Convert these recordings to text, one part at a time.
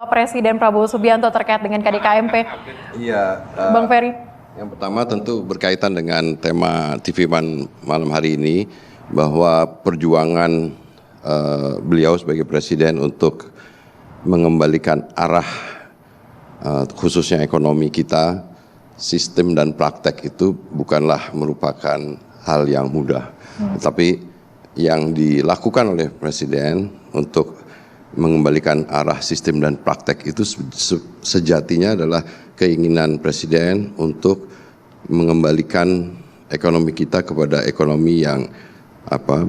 Presiden Prabowo Subianto terkait dengan KDKMP. Iya, Bang Ferry. yang pertama tentu berkaitan dengan tema TV One malam hari ini, bahwa perjuangan beliau sebagai presiden untuk mengembalikan arah khususnya ekonomi kita, sistem dan praktek itu bukanlah merupakan hal yang mudah. Tetapi yang dilakukan oleh presiden untuk mengembalikan arah sistem dan praktek itu sejatinya adalah keinginan presiden untuk mengembalikan ekonomi kita kepada ekonomi yang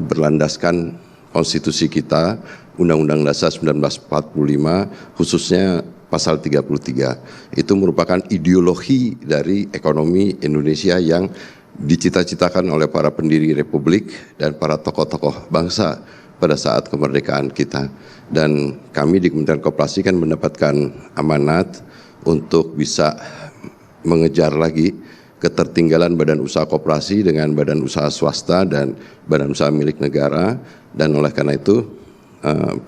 berlandaskan konstitusi kita, Undang-Undang Dasar 1945, khususnya pasal 33. Itu merupakan ideologi dari ekonomi Indonesia yang dicita-citakan oleh para pendiri republik dan para tokoh-tokoh bangsa pada saat kemerdekaan kita. Dan kami di Kementerian Koperasi kan mendapatkan amanat untuk bisa mengejar lagi ketertinggalan badan usaha koperasi dengan badan usaha swasta dan badan usaha milik negara. Dan oleh karena itu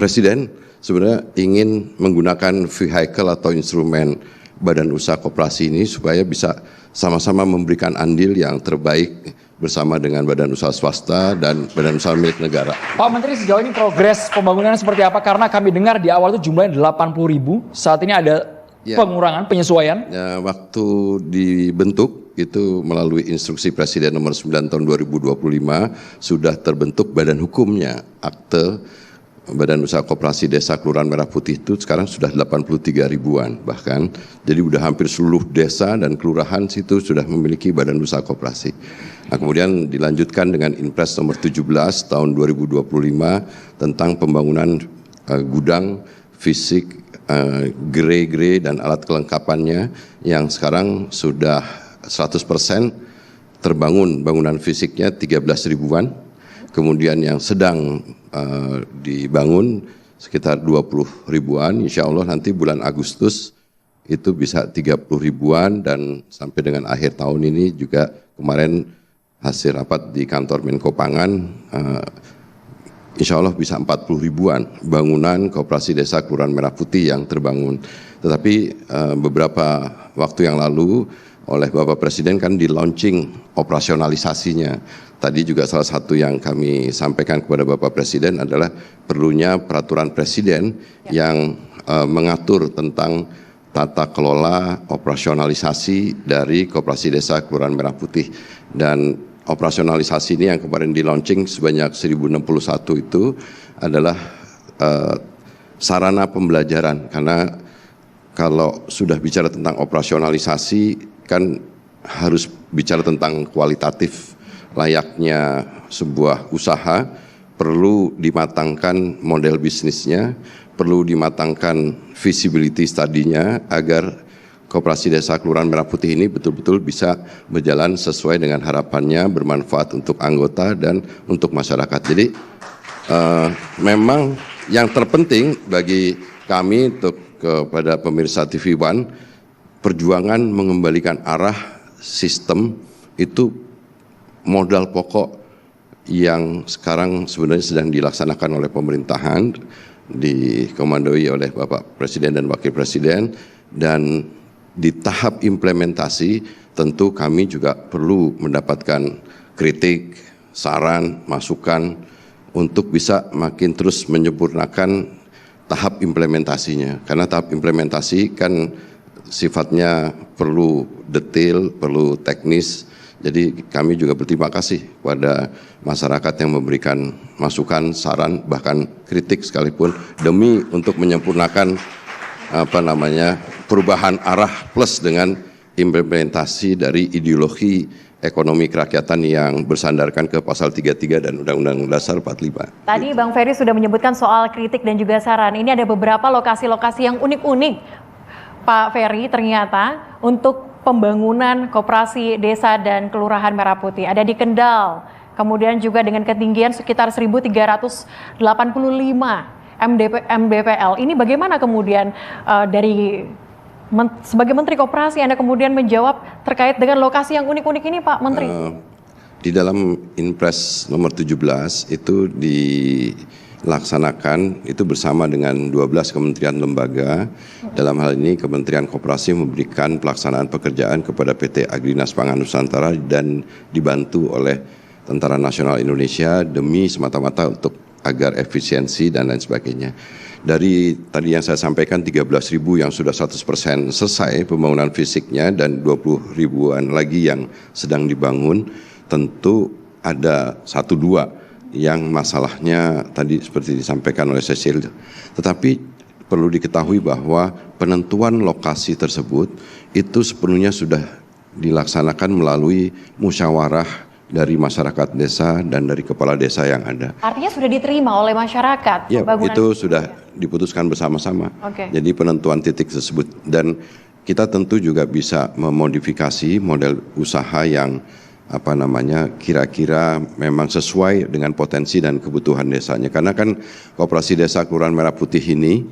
Presiden sebenarnya ingin menggunakan vehicle atau instrumen badan usaha koperasi ini supaya bisa sama-sama memberikan andil yang terbaik bersama dengan badan usaha swasta dan badan usaha milik negara. Pak Menteri, sejauh ini progres pembangunan seperti apa? Karena kami dengar di awal itu jumlahnya 80.000, saat ini ada pengurangan, penyesuaian. Ya, waktu dibentuk itu melalui instruksi Presiden nomor 9 tahun 2025 sudah terbentuk badan hukumnya, akte Badan Usaha Koperasi Desa Kelurahan Merah Putih itu sekarang sudah 83 ribuan bahkan. Jadi udah hampir seluruh desa dan kelurahan situ sudah memiliki badan usaha koperasi. Nah, kemudian dilanjutkan dengan Inpres nomor 17 tahun 2025 tentang pembangunan gudang fisik, gerai-gerai dan alat kelengkapannya yang sekarang sudah 100% terbangun, bangunan fisiknya 13 ribuan. Kemudian yang sedang dibangun sekitar 20 ribuan, insya Allah nanti bulan Agustus itu bisa 30 ribuan dan sampai dengan akhir tahun ini juga kemarin hasil rapat di kantor Menko Pangan, insya Allah bisa 40 ribuan bangunan koperasi desa Kelurahan Merah Putih yang terbangun. Tetapi beberapa waktu yang lalu oleh Bapak Presiden kan di launching operasionalisasinya. Tadi juga salah satu yang kami sampaikan kepada Bapak Presiden adalah perlunya peraturan Presiden yang mengatur tentang tata kelola operasionalisasi dari koperasi desa Kelurahan Merah Putih. Dan operasionalisasi ini yang kemarin di launching sebanyak 1061 itu adalah sarana pembelajaran, karena kalau sudah bicara tentang operasionalisasi kan harus bicara tentang kualitatif. Layaknya sebuah usaha perlu dimatangkan model bisnisnya, perlu dimatangkan visibility study-nya agar koperasi desa Kelurahan Merah Putih ini betul-betul bisa berjalan sesuai dengan harapannya, bermanfaat untuk anggota dan untuk masyarakat. Jadi memang yang terpenting bagi kami untuk kepada pemirsa TV One, perjuangan mengembalikan arah sistem itu modal pokok yang sekarang sebenarnya sedang dilaksanakan oleh pemerintahan, dikomandoi oleh Bapak Presiden dan Wakil Presiden, dan di tahap implementasi tentu kami juga perlu mendapatkan kritik, saran, masukan untuk bisa makin terus menyempurnakan tahap implementasinya. Karena tahap implementasi kan sifatnya perlu detail, perlu teknis. Jadi kami juga berterima kasih kepada masyarakat yang memberikan masukan, saran, bahkan kritik sekalipun demi untuk menyempurnakan perubahan arah plus dengan implementasi dari ideologi ekonomi kerakyatan yang bersandarkan ke pasal 33 dan Undang-Undang Dasar 45. Tadi Bang Ferry sudah menyebutkan soal kritik dan juga saran. Ini ada beberapa lokasi-lokasi yang unik-unik, Pak Ferry, ternyata untuk pembangunan koperasi desa dan kelurahan Merah Putih. Ada di Kendal, kemudian juga dengan ketinggian sekitar 1.385 mdpl. Ini bagaimana kemudian dari sebagai Menteri Koperasi Anda kemudian menjawab terkait dengan lokasi yang unik-unik ini, Pak Menteri? Di dalam Inpres nomor 17 itu laksanakan itu bersama dengan 12 kementerian lembaga. Dalam hal ini Kementerian Koperasi memberikan pelaksanaan pekerjaan kepada PT Agrinas Pangan Nusantara dan dibantu oleh Tentara Nasional Indonesia demi semata-mata untuk agar efisiensi dan lain sebagainya. Dari tadi yang saya sampaikan 13.000 yang sudah 100% selesai pembangunan fisiknya dan 20 ribuan lagi yang sedang dibangun, tentu ada 1-2 yang masalahnya tadi seperti disampaikan oleh Cecil. Tetapi perlu diketahui bahwa penentuan lokasi tersebut itu sepenuhnya sudah dilaksanakan melalui musyawarah dari masyarakat desa dan dari kepala desa yang ada. Artinya sudah diterima oleh masyarakat? Ya, itu sudah diputuskan bersama-sama. Jadi penentuan titik tersebut. Dan kita tentu juga bisa memodifikasi model usaha yang kira-kira memang sesuai dengan potensi dan kebutuhan desanya. Karena kan Koperasi Desa Kelurahan Merah Putih ini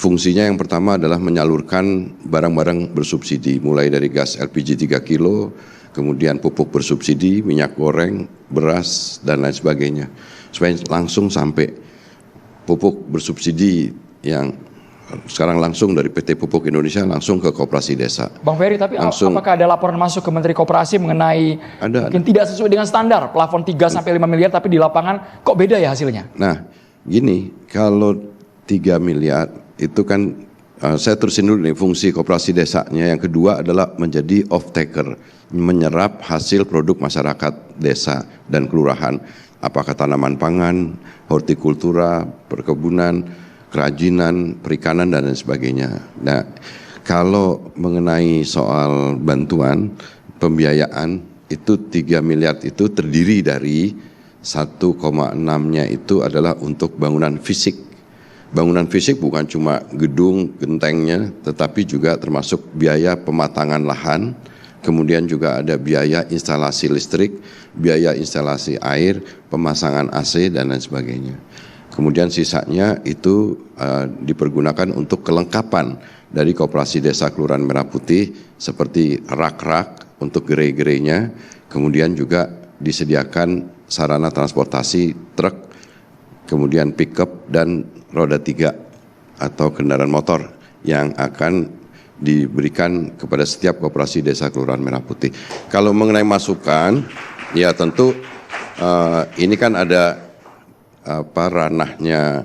fungsinya yang pertama adalah menyalurkan barang-barang bersubsidi, mulai dari gas LPG 3 kilo, kemudian pupuk bersubsidi, minyak goreng, beras, dan lain sebagainya. Supaya langsung sampai pupuk bersubsidi yang sekarang langsung dari PT Pupuk Indonesia langsung ke Koperasi Desa. Bang Ferry, tapi apakah ada laporan masuk ke Menteri Koperasi mengenai mungkin tidak sesuai dengan standar, plafon 3-5 miliar tapi di lapangan kok beda ya hasilnya? Nah, gini, kalau 3 miliar itu kan saya terusin dulu nih fungsi Koperasi Desanya. Yang kedua adalah menjadi off-taker, menyerap hasil produk masyarakat desa dan kelurahan, apakah tanaman pangan, hortikultura, perkebunan, kerajinan, perikanan, dan lain sebagainya. Nah, kalau mengenai soal bantuan, pembiayaan, itu 3 miliar itu terdiri dari 1,6-nya itu adalah untuk bangunan fisik. Bangunan fisik bukan cuma gedung, gentengnya, tetapi juga termasuk biaya pematangan lahan, kemudian juga ada biaya instalasi listrik, biaya instalasi air, pemasangan AC, dan lain sebagainya. Kemudian sisanya itu dipergunakan untuk kelengkapan dari Koperasi Desa Kelurahan Merah Putih seperti rak-rak untuk gerai-gerainya, kemudian juga disediakan sarana transportasi truk, kemudian pickup dan roda 3 atau kendaraan motor yang akan diberikan kepada setiap Koperasi Desa Kelurahan Merah Putih. Kalau mengenai masukan, ya tentu ini kan ada ranahnya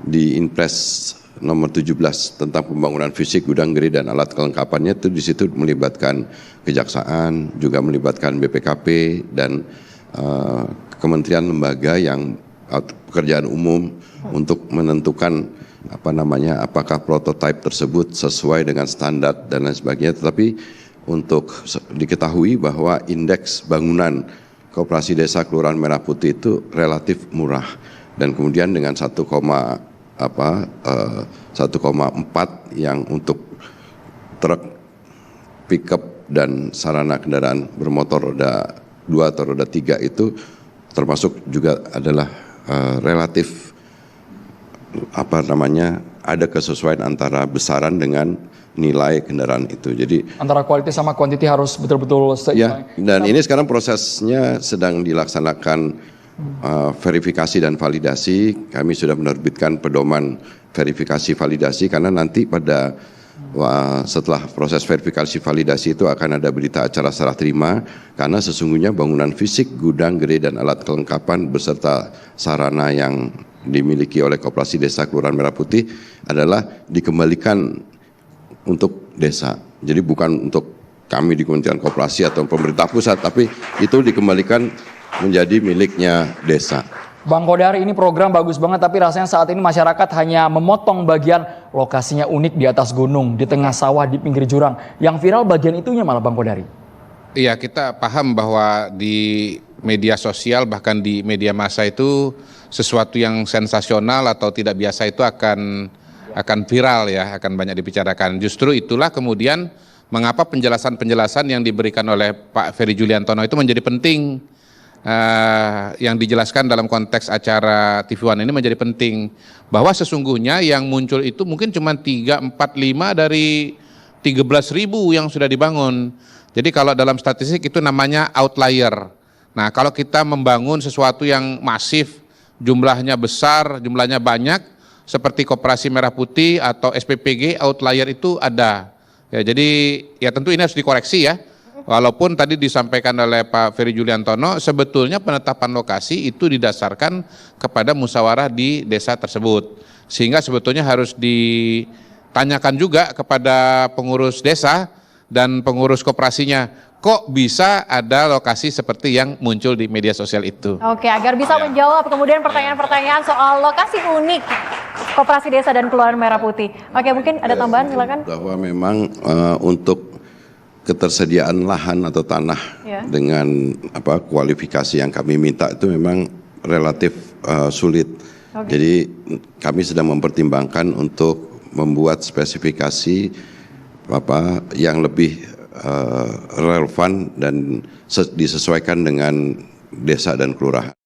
di Inpres nomor 17 tentang pembangunan fisik gudang gerai dan alat kelengkapannya, itu di situ melibatkan kejaksaan, juga melibatkan BPKP dan kementerian lembaga yang pekerjaan umum untuk menentukan apakah prototipe tersebut sesuai dengan standar dan lain sebagainya. Tetapi untuk diketahui bahwa indeks bangunan Koperasi Desa Kelurahan Merah Putih itu relatif murah, dan kemudian dengan 1,4 yang untuk truk, pickup dan sarana kendaraan bermotor roda 2 atau roda 3 itu termasuk juga adalah relatif ada kesesuaian antara besaran dengan nilai kendaraan itu. Jadi antara kualitas sama kuantiti harus betul-betul seimbang. Ya, dan ini sekarang prosesnya sedang dilaksanakan verifikasi dan validasi. Kami sudah menerbitkan pedoman verifikasi validasi karena nanti pada setelah proses verifikasi validasi itu akan ada berita acara serah terima, karena sesungguhnya bangunan fisik, gudang, gerai dan alat kelengkapan beserta sarana yang dimiliki oleh Koperasi Desa Kelurahan Merah Putih adalah dikembalikan untuk desa. Jadi bukan untuk kami di Kementerian Koperasi atau pemerintah pusat, tapi itu dikembalikan menjadi miliknya desa. Bang Kodari, ini program bagus banget, tapi rasanya saat ini masyarakat hanya memotong bagian lokasinya unik di atas gunung, di tengah sawah, di pinggir jurang. Yang viral bagian itunya malah Bang Kodari. Iya, kita paham bahwa di media sosial bahkan di media massa itu sesuatu yang sensasional atau tidak biasa itu akan viral ya, akan banyak dibicarakan. Justru itulah kemudian mengapa penjelasan-penjelasan yang diberikan oleh Pak Ferry Juliantono itu menjadi penting. Yang dijelaskan dalam konteks acara TV One ini menjadi penting, bahwa sesungguhnya yang muncul itu mungkin cuma 3, 4, 5 dari 13.000 yang sudah dibangun. Jadi kalau dalam statistik itu namanya outlier. Nah, kalau kita membangun sesuatu yang masif, jumlahnya besar, jumlahnya banyak, seperti Koperasi Merah Putih atau SPPG, outlier itu ada. Ya, jadi ya tentu ini harus dikoreksi ya. Walaupun tadi disampaikan oleh Pak Ferry Juliantono, sebetulnya penetapan lokasi itu didasarkan kepada musyawarah di desa tersebut. Sehingga sebetulnya harus ditanyakan juga kepada pengurus desa dan pengurus koperasinya, kok bisa ada lokasi seperti yang muncul di media sosial itu. Oke, agar bisa menjawab kemudian pertanyaan-pertanyaan soal lokasi unik Koperasi Desa dan Kelurahan Merah Putih. Oke, mungkin ada tambahan, silakan. Bahwa memang untuk ketersediaan lahan atau tanah dengan kualifikasi yang kami minta itu memang relatif sulit. Jadi kami sedang mempertimbangkan untuk membuat spesifikasi yang lebih relevan dan disesuaikan dengan desa dan kelurahan.